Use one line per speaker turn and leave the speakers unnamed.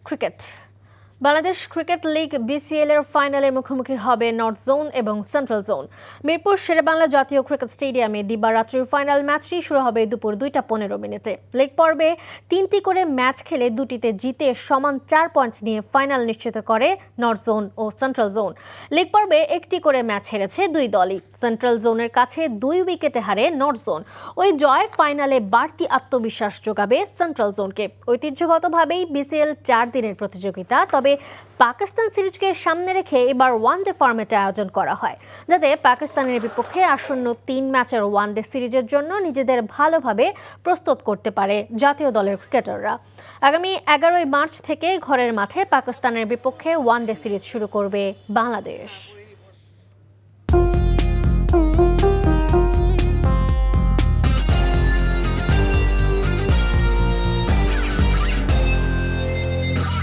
Cricket Bangladesh cricket league BCL এর ফাইনালে মুখোমুখি হবে নর্থ জোন এবং সেন্ট্রাল জোন। মিরপুর শেরেবাংলা জাতীয় ক্রিকেট স্টেডিয়ামে দিবারাত্রির ফাইনাল ম্যাচটি শুরু হবে দুপুর 2:15 লিগ পর্বে 3টি করে ম্যাচ খেলে দুটিতে জিতে সমান 4 পয়েন্ট নিয়ে ফাইনাল নিশ্চিত করে নর্থ জোন ও সেন্ট্রাল জোন। লিগ পর্বে একটি করে ম্যাচ হেরেছে দুই দলই। সেন্ট্রাল জোনের কাছে 2 উইকেটে হারে নর্থ জোন। ওই জয় ফাইনালে বাড়তি আত্মবিশ্বাস যোগাবে সেন্ট্রাল জোনকে। ঐতিহ্যগতভাবেই বিসিএল 4 দিনের প্রতিযোগিতা, তবে পাকিস্তান সিরিজকে সামনে রেখে এবার ওয়ানডে ফরম্যাটে আয়োজন করা হয়, যাতে পাকিস্তানের বিপক্ষে আসন্ন 3 ম্যাচের ওয়ানডে সিরিজের জন্য নিজেদের ভালোভাবে প্রস্তুত করতে পারে জাতীয় দলের ক্রিকেটাররা। আগামী 11 মার্চ থেকে ঘরের মাঠে পাকিস্তানের বিপক্ষে ওয়ানডে সিরিজ শুরু করবে বাংলাদেশ।